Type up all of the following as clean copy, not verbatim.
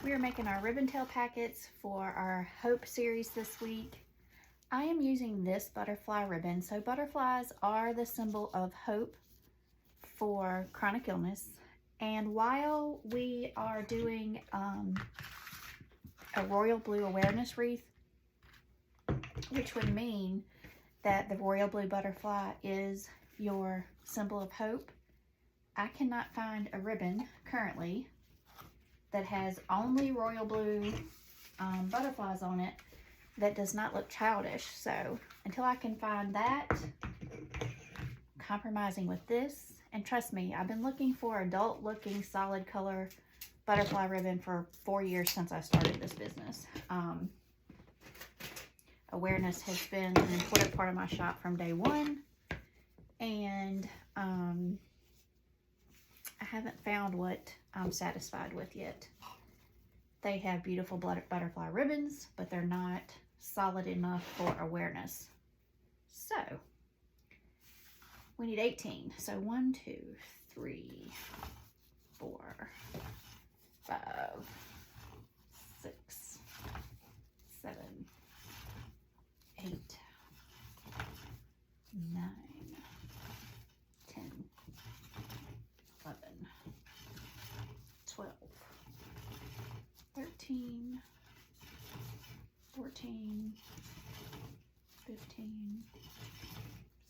We are making our ribbon tail packets for our Hope series this week. I am using this butterfly ribbon. So butterflies are the symbol of hope for chronic illness. And while we are doing a royal blue awareness wreath, which would mean that the royal blue butterfly is your symbol of hope, I cannot find a ribbon currently that has only royal blue butterflies on it that does not look childish. So until I can find that, compromising with this. And trust me, I've been looking for adult looking solid color butterfly ribbon for 4 years since I started this business. Awareness has been an important part of my shop from day one, and I haven't found what I'm satisfied with yet. They have beautiful butterfly ribbons, but they're not solid enough for awareness. So we need 18. So 1, 2, 3, 4, 5, 6, 7, 8, 9, 10, 11, 12, 13, 14, 15,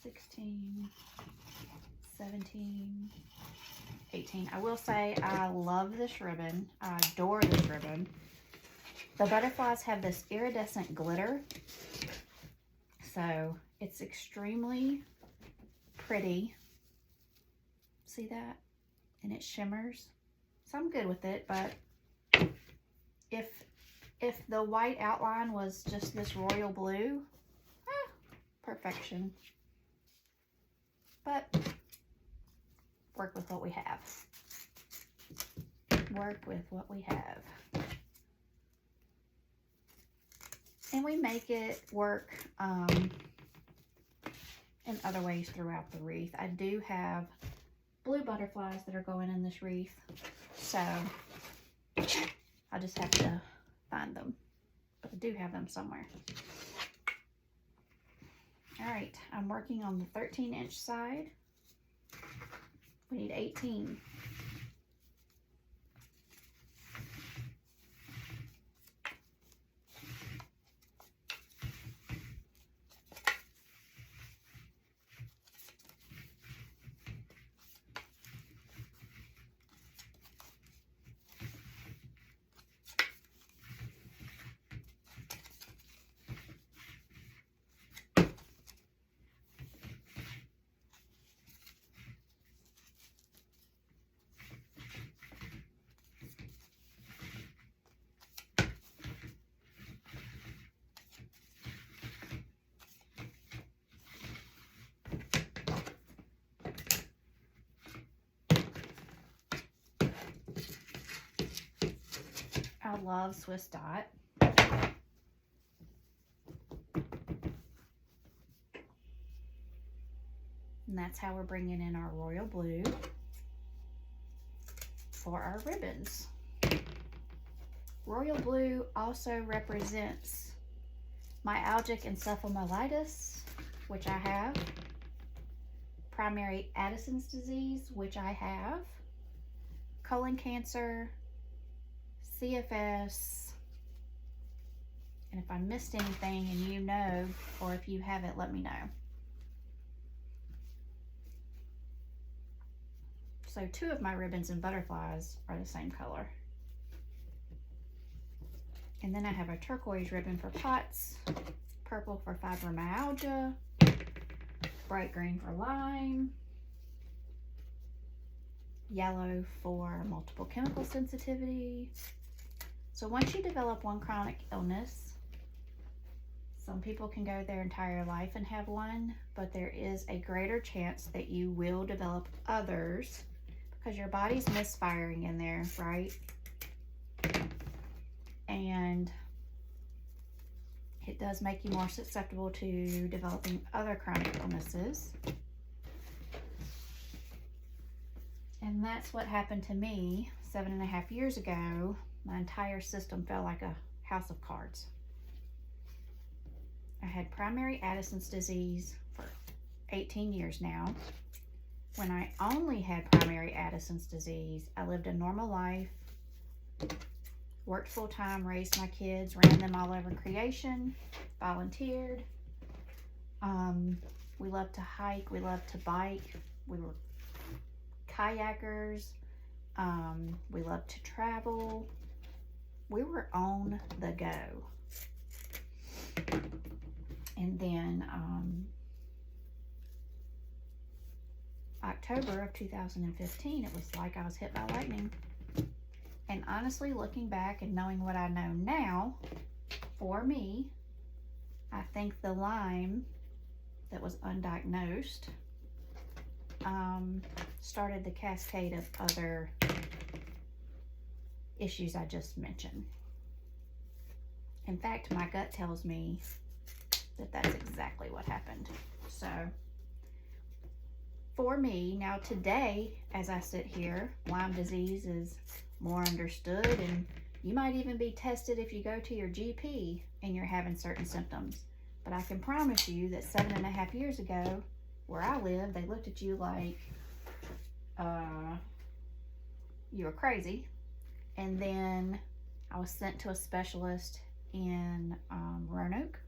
16, 17, 18. I will say I love this ribbon. I adore this ribbon. The butterflies have this iridescent glitter, so it's extremely pretty. See that? And it shimmers. So I'm good with it, but if the white outline was just this royal blue, perfection. But work with what we have. Work with what we have. And we make it work in other ways throughout the wreath. I do have blue butterflies that are going in this wreath, so I just have to find them, but I do have them somewhere. All right, I'm working on the 13-inch side. We need 18. I love Swiss dot. And that's how we're bringing in our royal blue for our ribbons. Royal blue also represents myalgic encephalomyelitis, which I have, primary Addison's disease, which I have, colon cancer, CFS, and if I missed anything and you know, or if you haven't, let me know. So 2 of my ribbons and butterflies are the same color. And then I have a turquoise ribbon for POTS, purple for fibromyalgia, bright green for Lyme, yellow for multiple chemical sensitivity. So once you develop one chronic illness, some people can go their entire life and have one, but there is a greater chance that you will develop others because your body's misfiring in there, right? And it does make you more susceptible to developing other chronic illnesses. And that's what happened to me. 7.5 years ago, my entire system felt like a house of cards. I had primary Addison's disease for 18 years now. When I only had primary Addison's disease, I lived a normal life, worked full-time, raised my kids, ran them all over creation, volunteered. We loved to hike, we loved to bike, we were kayakers, we loved to travel. We were on the go. And then October of 2015, it was like I was hit by lightning. And honestly, looking back and knowing what I know now, for me, I think the Lyme that was undiagnosed started the cascade of other issues I just mentioned. In fact, my gut tells me that that's exactly what happened. So for me, now today, as I sit here, Lyme disease is more understood, and you might even be tested if you go to your GP and you're having certain symptoms. But I can promise you that 7.5 years ago, where I live, they looked at you like you were crazy. And then I was sent to a specialist in Roanoke.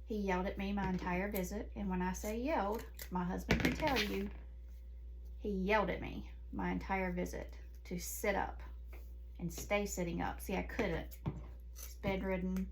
He yelled at me my entire visit. And when I say yelled, my husband can tell you, he yelled at me my entire visit to sit up and stay sitting up. See, I couldn't. He's bedridden.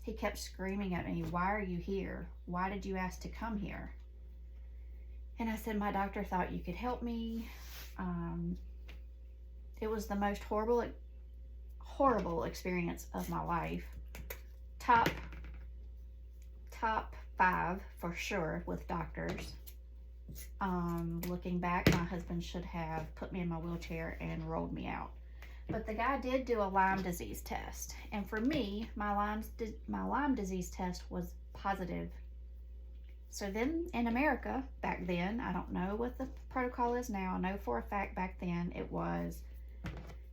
He kept screaming at me, "Why are you here? Why did you ask to come here?" And I said, "My doctor thought you could help me." It was the most horrible experience of my life. Top 5 for sure with doctors. Looking back, my husband should have put me in my wheelchair and rolled me out. But the guy did do a Lyme disease test. And for me, my Lyme disease test was positive. So then in America, back then, I don't know what the protocol is now. I know for a fact back then it was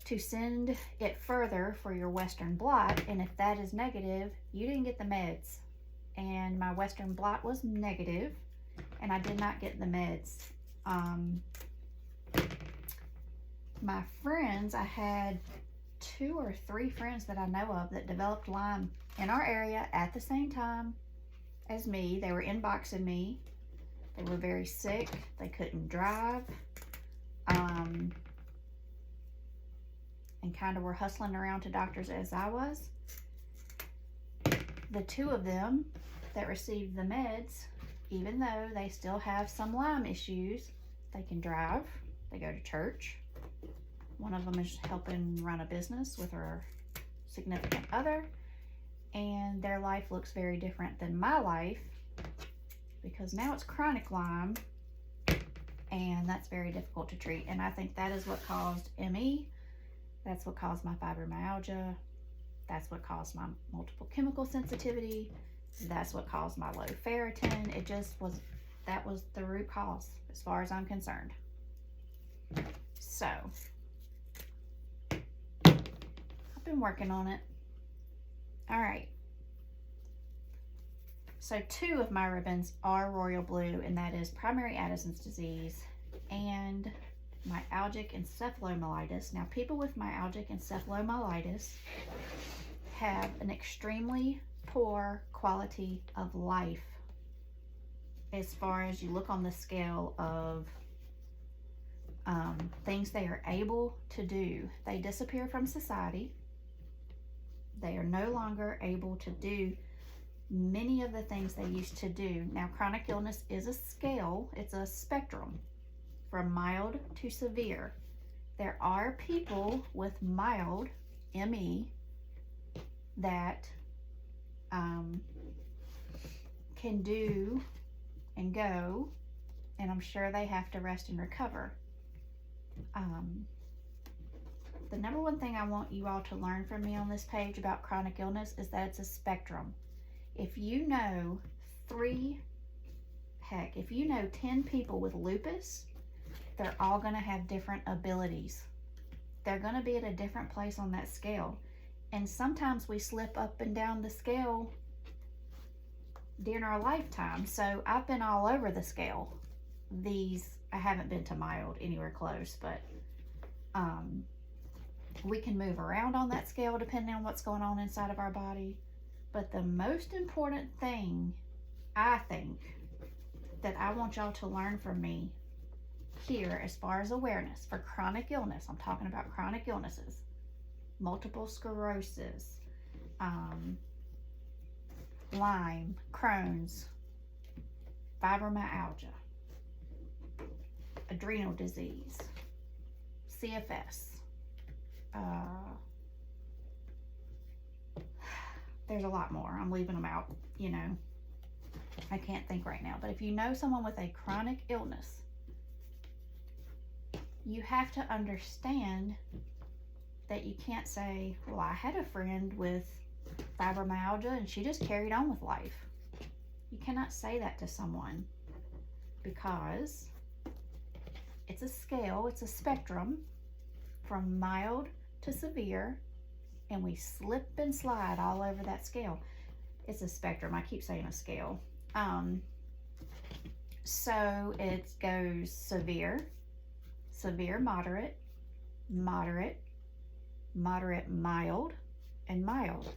to send it further for your Western blot. And if that is negative, you didn't get the meds. And my Western blot was negative, and I did not get the meds. My friends, I had 2 or 3 friends that I know of that developed Lyme in our area at the same time as me. They were inboxing me. They were very sick. They couldn't drive. And kind of were hustling around to doctors as I was. The 2 of them that received the meds, even though they still have some Lyme issues, they can drive. They go to church. One of them is helping run a business with her significant other, and their life looks very different than my life, because now it's chronic Lyme, and that's very difficult to treat. And I think that is what caused ME. That's what caused my fibromyalgia. That's what caused my multiple chemical sensitivity. That's what caused my low ferritin. It just was, that was the root cause as far as I'm concerned. So I've been working on it. All right. So 2 of my ribbons are royal blue, and that is primary Addison's disease and myalgic encephalomyelitis. Now, people with myalgic encephalomyelitis have an extremely poor quality of life as far as you look on the scale of things they are able to do. They disappear from society. They are no longer able to do many of the things they used to do. Now, chronic illness is a scale. It's a spectrum from mild to severe. There are people with mild ME that can do and go, and I'm sure they have to rest and recover. The number one thing I want you all to learn from me on this page about chronic illness is that it's a spectrum. If you know if you know 10 people with lupus, they're all going to have different abilities. They're going to be at a different place on that scale. And sometimes we slip up and down the scale during our lifetime. So I've been all over the scale. I haven't been to mild anywhere close, but we can move around on that scale depending on what's going on inside of our body. But the most important thing, I think, that I want y'all to learn from me here as far as awareness for chronic illness, I'm talking about chronic illnesses, multiple sclerosis, Lyme, Crohn's, fibromyalgia, adrenal disease, CFS. There's a lot more. I'm leaving them out, you know. I can't think right now. But if you know someone with a chronic illness, you have to understand that you can't say, well, I had a friend with fibromyalgia and she just carried on with life. You cannot say that to someone, because it's a scale, it's a spectrum from mild to severe, and we slip and slide all over that scale. It's a spectrum. I keep saying a scale. So it goes severe, moderate, moderate, mild, and mild.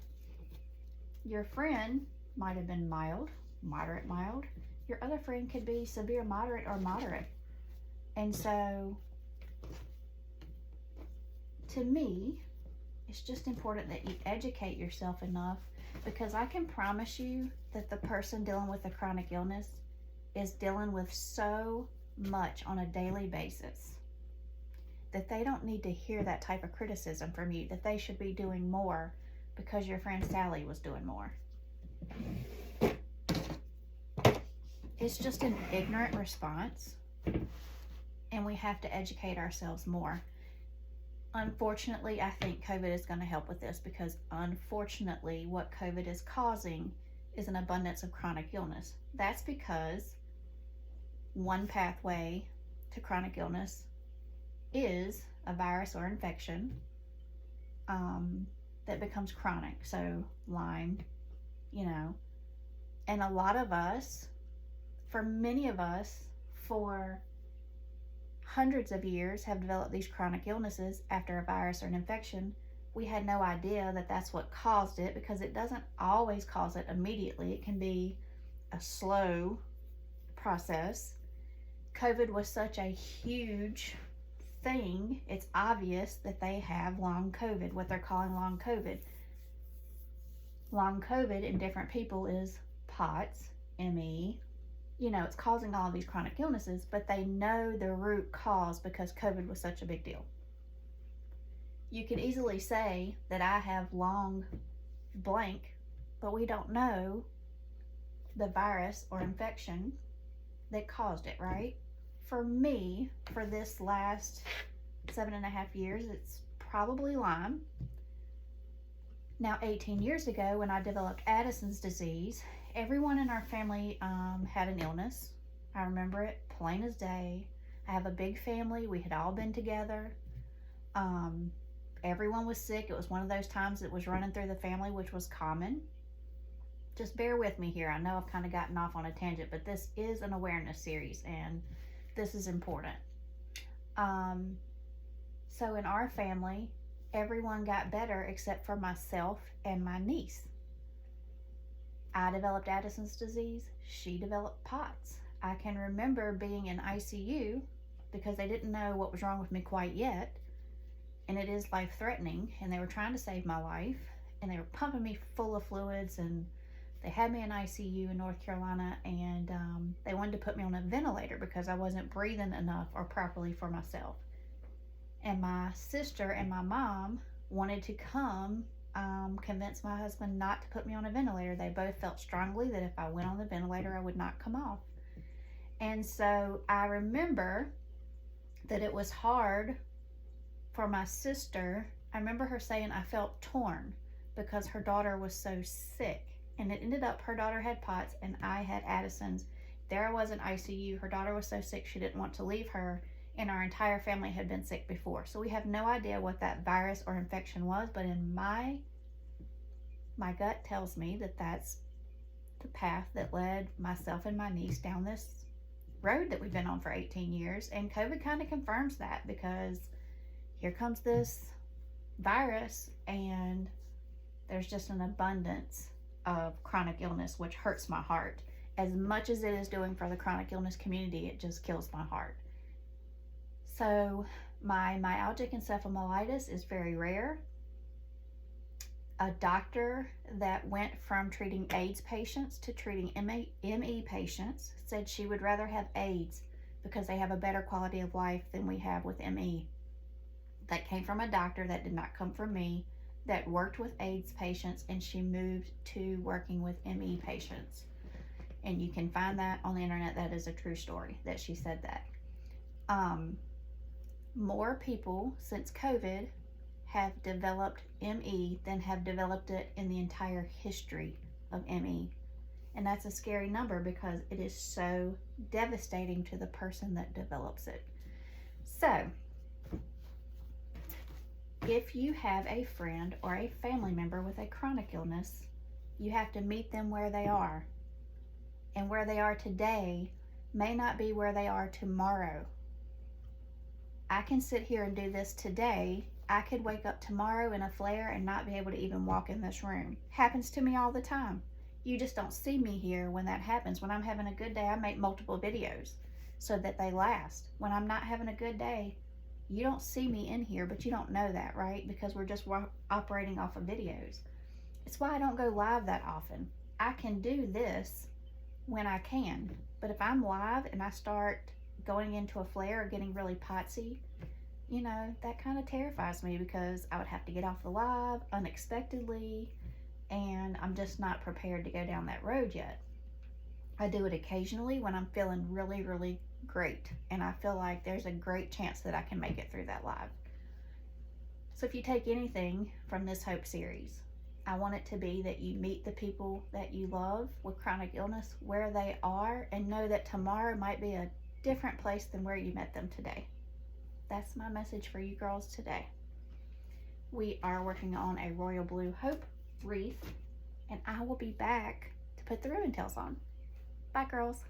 Your friend might have been mild. Your other friend could be severe, moderate, or moderate. And so, to me, it's just important that you educate yourself enough, because I can promise you that the person dealing with a chronic illness is dealing with so much on a daily basis that they don't need to hear that type of criticism from you, that they should be doing more because your friend Sally was doing more. It's just an ignorant response, and we have to educate ourselves more. Unfortunately, I think COVID is going to help with this, because unfortunately what COVID is causing is an abundance of chronic illness. That's because one pathway to chronic illness is a virus or infection that becomes chronic. So Lyme, you know, and a lot of us, for many of us, for hundreds of years have developed these chronic illnesses after a virus or an infection. We had no idea that that's what caused it, because it doesn't always cause it immediately. It can be a slow process. COVID was such a huge thing. It's obvious that they have long COVID, what they're calling long COVID. Long COVID in different people is POTS, ME. You know, it's causing all of these chronic illnesses, but they know the root cause because COVID was such a big deal. You could easily say that I have long blank, but we don't know the virus or infection that caused it, right? For me, for this last 7.5 years, it's probably Lyme. Now, 18 years ago, when I developed Addison's disease, everyone in our family had an illness. I remember it plain as day. I have a big family. We had all been together. Everyone was sick. It was one of those times that was running through the family, which was common. Just bear with me here. I know I've kind of gotten off on a tangent, but this is an awareness series, and this is important. So in our family, everyone got better except for myself and my niece. I developed Addison's disease. She developed POTS. I can remember being in ICU because they didn't know what was wrong with me quite yet. And it is life-threatening. And they were trying to save my life. And they were pumping me full of fluids. And they had me in ICU in North Carolina. And they wanted to put me on a ventilator because I wasn't breathing enough or properly for myself. And my sister and my mom wanted to come convince my husband not to put me on a ventilator. They both felt strongly that if I went on the ventilator, I would not come off. And so I remember that it was hard for my sister. I remember her saying I felt torn because her daughter was so sick. And it ended up her daughter had POTS and I had Addison's. There I was in ICU. Her daughter was so sick she didn't want to leave her. and our entire family had been sick before. So we have no idea what that virus or infection was, but in my gut tells me that that's the path that led myself and my niece down this road that we've been on for 18 years. And COVID kind of confirms that, because here comes this virus and there's just an abundance of chronic illness, which hurts my heart. As much as it is doing for the chronic illness community, it just kills my heart. So my myalgic encephalitis is very rare. A doctor that went from treating AIDS patients to treating ME patients said she would rather have AIDS because they have a better quality of life than we have with ME. That came from a doctor, that did not come from me, that worked with AIDS patients, and she moved to working with ME patients. And you can find that on the internet. That is a true story that she said that. More people since COVID have developed ME than have developed it in the entire history of ME. And that's a scary number because it is so devastating to the person that develops it. So, if you have a friend or a family member with a chronic illness, you have to meet them where they are. And where they are today may not be where they are tomorrow. I can sit here and do this today. I could wake up tomorrow in a flare and not be able to even walk in this room. Happens to me all the time. You just don't see me here when that happens. When I'm having a good day, I make multiple videos so that they last. When I'm not having a good day, you don't see me in here, but you don't know that, right? Because we're just operating off of videos. It's why I don't go live that often. I can do this when I can, but if I'm live and I start going into a flare or getting really potsy, you know, that kind of terrifies me, because I would have to get off the live unexpectedly, and I'm just not prepared to go down that road yet. I do it occasionally when I'm feeling really, really great, and I feel like there's a great chance that I can make it through that live. So if you take anything from this Hope series, I want it to be that you meet the people that you love with chronic illness where they are, and know that tomorrow might be a different place than where you met them today. That's my message for you girls today. We are working on a royal blue Hope wreath, and I will be back to put the ribbon tails on. Bye, girls.